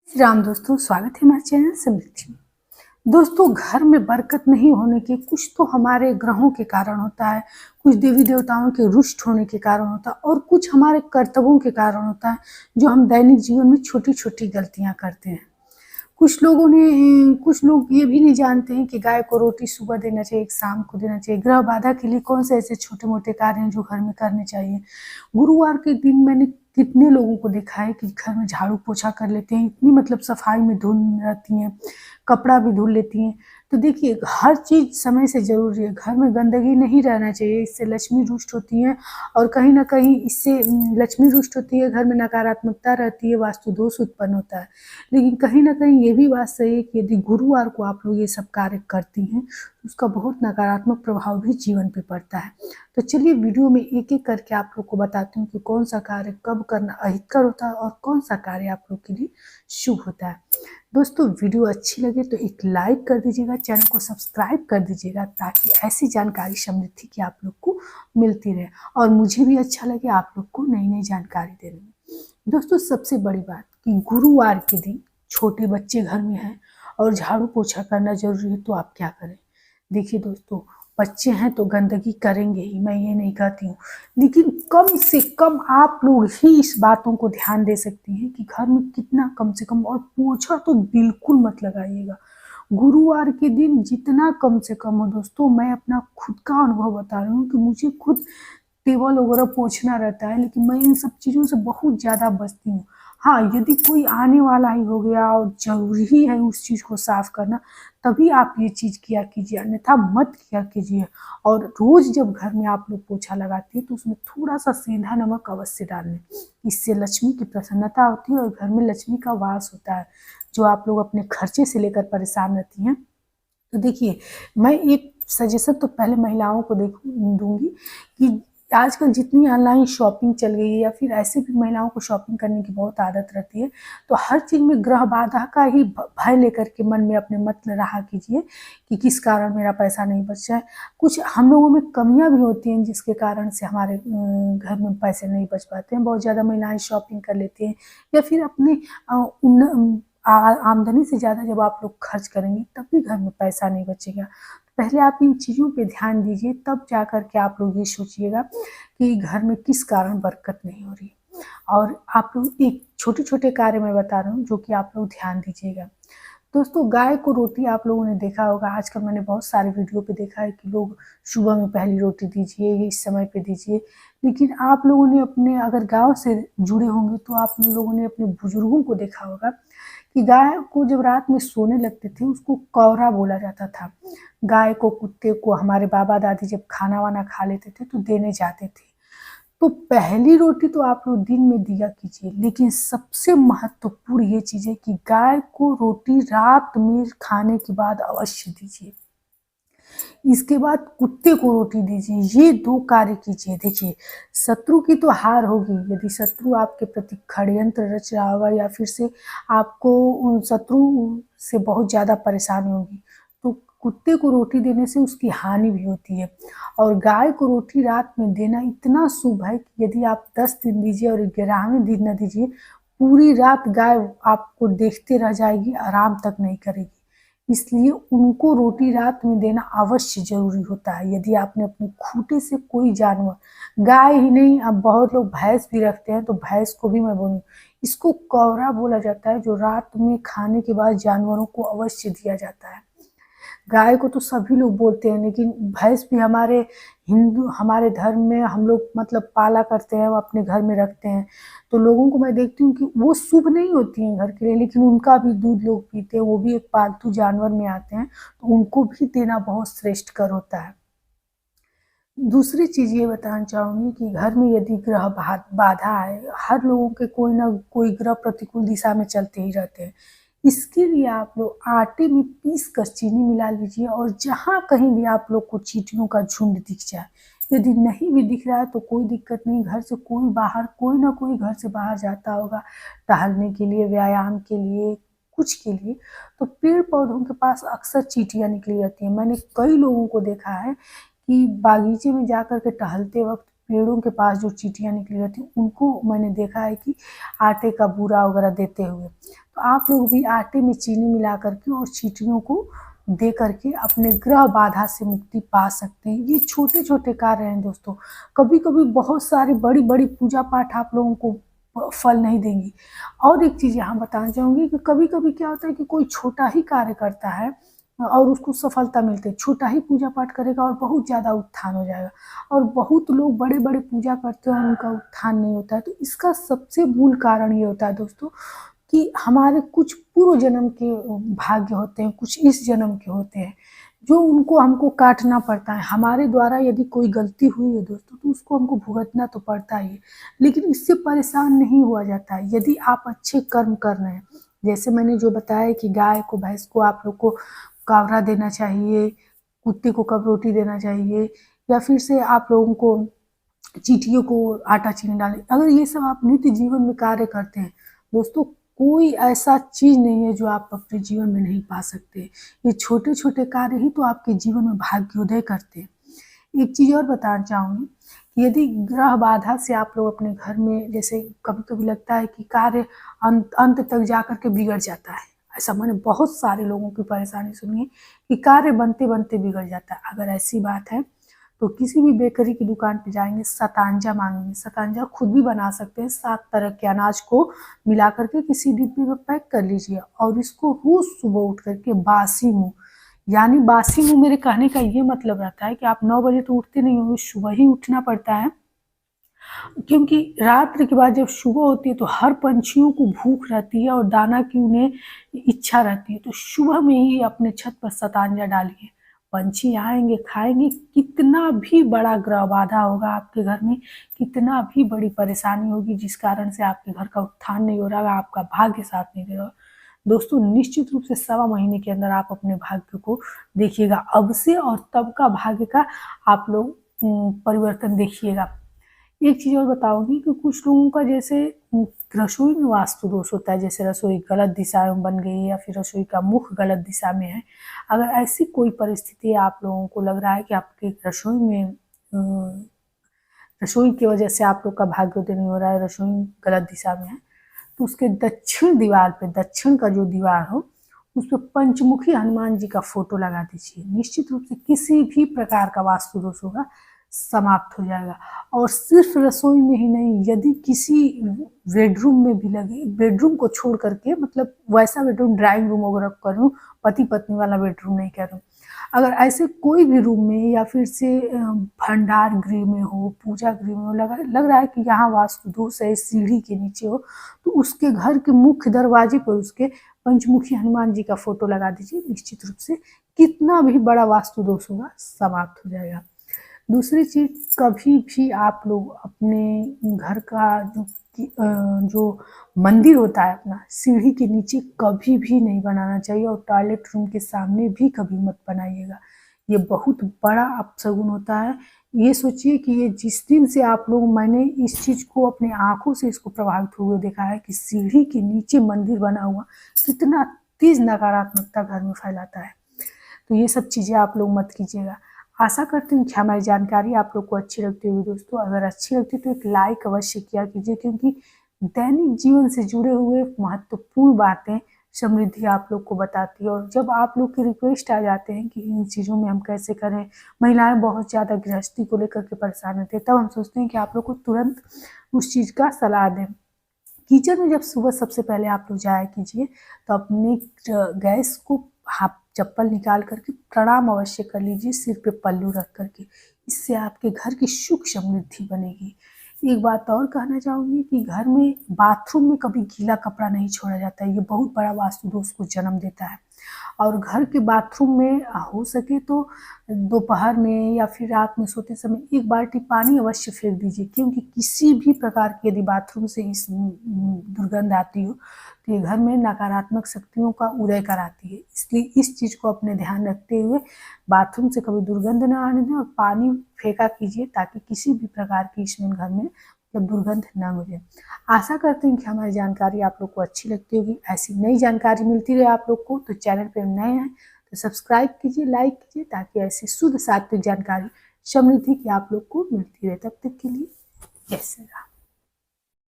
श्री राम दोस्तों, स्वागत है हमारे चैनल समृद्धि में। दोस्तों, घर में बरकत नहीं होने के कुछ तो हमारे ग्रहों के कारण होता है, कुछ देवी देवताओं के रुष्ट होने के कारण होता है और कुछ हमारे कर्तव्यों के कारण होता है, जो हम दैनिक जीवन में छोटी छोटी गलतियां करते हैं। कुछ लोग ये भी नहीं जानते हैं कि गाय को रोटी सुबह देना चाहिए, शाम को देना चाहिए। ग्रह बाधा के लिए कौन से ऐसे छोटे मोटे कार्य हैं जो घर में करने चाहिए। गुरुवार के दिन मैंने कितने लोगों को देखा है कि घर में झाड़ू पोछा कर लेते हैं, इतनी मतलब सफाई में धुल रहती हैं, कपड़ा भी धुल लेती हैं। तो देखिए, हर चीज़ समय से ज़रूरी है। घर में गंदगी नहीं रहना चाहिए, इससे लक्ष्मी रुष्ट होती है और कहीं ना कहीं इससे लक्ष्मी रुष्ट होती है, घर में नकारात्मकता रहती है, वास्तु दोष उत्पन्न होता है। लेकिन कहीं ना कहीं ये भी बात सही है कि यदि गुरुवार को आप लोग ये सब कार्य करती हैं तो उसका बहुत नकारात्मक प्रभाव भी जीवन पे पड़ता है। तो चलिए वीडियो में एक एक करके आप लोग को बताती हूँ कि कौन सा कार्य कब करना अहितकर होता है और कौन सा कार्य आप लोग के लिए शुभ होता है। दोस्तों, वीडियो अच्छी लगे तो एक लाइक कर दीजिएगा, चैनल को सब्सक्राइब कर दीजिएगा ताकि ऐसी जानकारी समृद्धि की आप लोग को मिलती रहे और मुझे भी अच्छा लगे आप लोग को नई नई जानकारी देने में। दोस्तों, सबसे बड़ी बात कि गुरुवार के दिन छोटे बच्चे घर में हैं और झाड़ू पोछा करना जरूरी है, तो आप क्या करें। देखिए दोस्तों, बच्चे हैं तो गंदगी करेंगे ही, मैं ये नहीं कहती हूँ, लेकिन कम से कम आप लोग ही इस बातों को ध्यान दे सकती हैं कि घर में कितना कम से कम, और पोछा तो बिल्कुल मत लगाइएगा। गुरुवार के दिन जितना कम से कम हो दोस्तों, मैं अपना खुद का अनुभव बता रही हूँ कि मुझे खुद टेबल वगैरह पोछना रहता है, लेकिन मैं इन सब चीज़ों से बहुत ज़्यादा बचती हूँ। हाँ, यदि कोई आने वाला ही हो गया और जरूरी ही है उस चीज़ को साफ करना, तभी आप ये चीज़ किया कीजिए, अन्यथा मत किया कीजिए। और रोज़ जब घर में आप लोग पोछा लगाती है तो उसमें थोड़ा सा सेंधा नमक अवश्य डाल लें। इससे लक्ष्मी की प्रसन्नता होती है और घर में लक्ष्मी का वास होता है। जो आप लोग अपने खर्चे से लेकर परेशान रहती हैं, तो देखिए, मैं एक सजेशन तो पहले महिलाओं को दूंगी कि आजकल जितनी ऑनलाइन शॉपिंग चल गई है या फिर ऐसे भी महिलाओं को शॉपिंग करने की बहुत आदत रहती है, तो हर चीज़ में ग्रह बाधा का ही भय लेकर के मन में अपने मत रहा कीजिए कि किस कारण मेरा पैसा नहीं बच जाए। कुछ हम लोगों में कमियां भी होती हैं जिसके कारण से हमारे घर में पैसे नहीं बच पाते हैं। बहुत ज़्यादा महिलाएं शॉपिंग कर लेती हैं या फिर अपने आमदनी से ज़्यादा जब आप लोग खर्च करेंगे तब भी घर में पैसा नहीं बचेगा। पहले आप इन चीज़ों पे ध्यान दीजिए, तब जा कर के आप लोग ये सोचिएगा कि घर में किस कारण बरकत नहीं हो रही। और आप लोग एक छोटे छोटे कार्य मैं बता रहा हूँ जो कि आप लोग ध्यान दीजिएगा। दोस्तों, गाय को रोटी आप लोगों ने देखा होगा, आजकल मैंने बहुत सारे वीडियो पे देखा है कि लोग सुबह में पहली रोटी दीजिए, इस समय पे दीजिए। लेकिन आप लोगों ने अपने, अगर गांव से जुड़े होंगे तो आप लोगों ने अपने बुजुर्गों को देखा होगा कि गाय को जब रात में सोने लगते थे उसको कौरा बोला जाता था। गाय को, कुत्ते को हमारे बाबा दादी जब खाना वाना खा लेते थे तो देने जाते थे। तो पहली रोटी तो आप लोग दिन में दिया कीजिए, लेकिन सबसे महत्वपूर्ण ये चीज़ है कि गाय को रोटी रात में खाने के बाद अवश्य दीजिए। इसके बाद कुत्ते को रोटी दीजिए, ये दो कार्य कीजिए। देखिए, शत्रु की तो हार होगी। यदि शत्रु आपके प्रति षड्यंत्र रच रहा होगा या फिर से आपको उन शत्रु से बहुत ज़्यादा परेशानी होगी, तो कुत्ते को रोटी देने से उसकी हानि भी होती है। और गाय को रोटी रात में देना इतना शुभ है कि यदि आप 10 दिन दीजिए और 11वें दिन न दीजिए, पूरी रात गाय आपको देखते रह जाएगी, आराम तक नहीं करेगी। इसलिए उनको रोटी रात में देना अवश्य जरूरी होता है। यदि आपने अपने खूंटे से कोई जानवर, गाय ही नहीं, अब बहुत लोग भैंस भी रखते हैं, तो भैंस को भी मैं बोलूँ, इसको कौरा बोला जाता है, जो रात में खाने के बाद जानवरों को अवश्य दिया जाता है। गाय को तो सभी लोग बोलते हैं, लेकिन भैंस भी हमारे धर्म में हम लोग मतलब पाला करते हैं, वो अपने घर में रखते हैं। तो लोगों को मैं देखती हूँ कि वो शुभ नहीं होती हैं घर के लिए, लेकिन उनका भी दूध लोग पीते हैं, वो भी एक पालतू जानवर में आते हैं, तो उनको भी देना बहुत श्रेष्ठकर होता है। दूसरी चीज़ ये बताना चाहूँगी कि घर में यदि ग्रह बाधा है, हर लोगों के कोई ना कोई ग्रह प्रतिकूल दिशा में चलते ही रहते हैं। इसके लिए आप लोग आटे में पीस कर चीनी मिला लीजिए, और जहाँ कहीं भी आप लोग को चींटियों का झुंड दिख जाए, यदि नहीं भी दिख रहा है तो कोई दिक्कत नहीं, घर से कोई ना कोई घर से बाहर जाता होगा टहलने के लिए, व्यायाम के लिए, कुछ के लिए, तो पेड़ पौधों के पास अक्सर चींटियाँ निकली रहती हैं। मैंने कई लोगों को देखा है कि बागीचे में जाकर के टहलते वक्त पेड़ों के पास जो चींटियाँ निकली रहती हैं, उनको मैंने देखा है कि आटे का बूरा वगैरह देते हुए। तो आप लोग भी आटे में चीनी मिला करके और चींटियों को दे करके अपने ग्रह बाधा से मुक्ति पा सकते हैं। ये छोटे छोटे कार्य हैं दोस्तों। कभी कभी बहुत सारी बड़ी बड़ी पूजा पाठ आप लोगों को फल नहीं देंगी। और एक चीज़ यहाँ बताना चाहूँगी कि कभी कभी क्या होता है कि कोई छोटा ही कार्य करता है और उसको सफलता मिलती है। छोटा ही पूजा पाठ करेगा और बहुत ज़्यादा उत्थान हो जाएगा, और बहुत लोग बड़े बड़े पूजा करते हैं और उनका उत्थान नहीं होता है। तो इसका सबसे मूल कारण ये होता है दोस्तों कि हमारे कुछ पूर्व जन्म के भाग्य होते हैं, कुछ इस जन्म के होते हैं, जो उनको हमको काटना पड़ता है। हमारे द्वारा यदि कोई गलती हुई है दोस्तों तो उसको हमको भुगतना तो पड़ता ही है, लेकिन इससे परेशान नहीं हुआ जाता है। यदि आप अच्छे कर्म कर रहे हैं, जैसे मैंने जो बताया कि गाय को भैंस को आप लोग को कावरा देना चाहिए, कुत्ते को कब रोटी देना चाहिए, या फिर से आप लोगों को चींटियों को आटा चीनी डालें, अगर ये सब आप नित्य जीवन में कार्य करते हैं दोस्तों, कोई ऐसा चीज़ नहीं है जो आप अपने जीवन में नहीं पा सकते। ये छोटे छोटे कार्य ही तो आपके जीवन में भाग्योदय करते हैं। एक चीज़ और बताना चाहूँगी कि यदि ग्रह बाधा से आप लोग अपने घर में, जैसे कभी कभी लगता है कि कार्य अंत तक जा कर के बिगड़ जाता है, ऐसा मैंने बहुत सारे लोगों की परेशानी सुनी है कि कार्य बनते बनते बिगड़ जाता है। अगर ऐसी बात है तो किसी भी बेकरी की दुकान पे जाएंगे, शतांजा मांगेंगे, शतांजा खुद भी बना सकते हैं। 7 तरह के अनाज को मिला करके किसी डिब्बे में पैक कर लीजिए और इसको रोज सुबह उठ करके बासी मुँह, यानी बासी मुँह मेरे कहने का ये मतलब रहता है कि आप 9 बजे तो उठते नहीं होंगे, सुबह ही उठना पड़ता है, क्योंकि रात्रि के बाद जब सुबह होती है तो हर पंछियों को भूख रहती है और दाना की उन्हें इच्छा रहती है। तो सुबह में ही अपने छत पर शतांजा डालिए, पंछी आएंगे, खाएंगे। कितना भी बड़ा ग्रह बाधा होगा आपके घर में, कितना भी बड़ी परेशानी होगी जिस कारण से आपके घर का उत्थान नहीं हो रहा, आपका भाग्य साथ नहीं दे रहा दोस्तों, निश्चित रूप से 1.25 महीने के अंदर आप अपने भाग्य को देखिएगा। अब से और तब का भाग्य का आप लोग परिवर्तन देखिएगा। एक चीज़ और बताऊंगी कि कुछ लोगों का जैसे रसोई में वास्तु दोष होता है, जैसे रसोई गलत दिशा में बन गई है या फिर रसोई का मुख गलत दिशा में है। अगर ऐसी कोई परिस्थिति आप लोगों को लग रहा है कि आपके रसोई में रसोई की वजह से आप लोग का भाग्योदय नहीं हो रहा है, रसोई गलत दिशा में है, तो उसके दक्षिण दीवार पे, दक्षिण का जो दीवार हो उस पर पंचमुखी हनुमान जी का फोटो लगा दीजिए। निश्चित रूप से किसी भी प्रकार का वास्तु दोष होगा समाप्त हो जाएगा। और सिर्फ रसोई में ही नहीं, यदि किसी बेडरूम में भी लगे, बेडरूम को छोड़ करके, मतलब वैसा बेडरूम ड्राइंग रूम वगैरह कर रही हूँ, पति पत्नी वाला बेडरूम नहीं कह रही हूँ, अगर ऐसे कोई भी रूम में या फिर से भंडार गृह में हो, पूजा गृह में हो, लग रहा है कि यहाँ वास्तु दोष है, सीढ़ी के नीचे हो, तो उसके घर के मुख्य दरवाजे पर उसके पंचमुखी हनुमान जी का फोटो लगा दीजिए। निश्चित रूप से कितना भी बड़ा वास्तु दोष होगा समाप्त हो जाएगा। दूसरी चीज, कभी भी आप लोग अपने घर का जो मंदिर होता है अपना, सीढ़ी के नीचे कभी भी नहीं बनाना चाहिए, और टॉयलेट रूम के सामने भी कभी मत बनाइएगा। ये बहुत बड़ा अपशगुन होता है। ये सोचिए कि ये जिस दिन से आप लोग, मैंने इस चीज़ को अपने आंखों से इसको प्रभावित हुए देखा है कि सीढ़ी के नीचे मंदिर बना हुआ कितना तेज नकारात्मकता घर में फैलाता है। तो ये सब चीज़ें आप लोग मत कीजिएगा। आशा करती हूँ कि हमारी जानकारी आप लोग को अच्छी लगती होगी दोस्तों। अगर अच्छी लगती तो एक लाइक अवश्य किया कीजिए, क्योंकि दैनिक जीवन से जुड़े हुए महत्वपूर्ण बातें समृद्धि आप लोग को बताती है। और जब आप लोग के रिक्वेस्ट आ जाते हैं कि इन चीज़ों में हम कैसे करें, महिलाएं बहुत ज़्यादा गृहस्थी को लेकर के परेशान रहती है, तब हम सोचते हैं कि आप लोग को तुरंत उस चीज़ का सलाह दें। किचन में जब सुबह सबसे पहले आप लोग जाया कीजिए तो अपने गैस को हाथ चप्पल निकाल करके प्रणाम अवश्य कर लीजिए, सिर पे पल्लू रख करके। इससे आपके घर की सुख समृद्धि बनेगी। एक बात और कहना चाहूँगी कि घर में बाथरूम में कभी गीला कपड़ा नहीं छोड़ा जाता है, ये बहुत बड़ा वास्तु दोष को जन्म देता है। और घर के बाथरूम में हो सके तो दोपहर में या फिर रात में सोते समय 1 बाल्टी पानी अवश्य फेंक दीजिए, क्योंकि किसी भी प्रकार की यदि बाथरूम से इस दुर्गंध आती हो तो ये घर में नकारात्मक शक्तियों का उदय कराती है। इसलिए इस चीज़ को अपने ध्यान रखते हुए बाथरूम से कभी दुर्गंध न आने दें और पानी फेंका कीजिए, ताकि किसी भी प्रकार की इसमें घर में दुर्गंध न हो जाए। आशा करते हैं कि हमारी जानकारी आप लोग को अच्छी लगती होगी। ऐसी नई जानकारी मिलती रहे आप लोग को, तो चैनल पर नए हैं तो सब्सक्राइब कीजिए, लाइक कीजिए, ताकि ऐसी शुद्ध सात्विक जानकारी समृद्धि की आप लोग को मिलती रहे। तब तक के लिए जय श्री राम।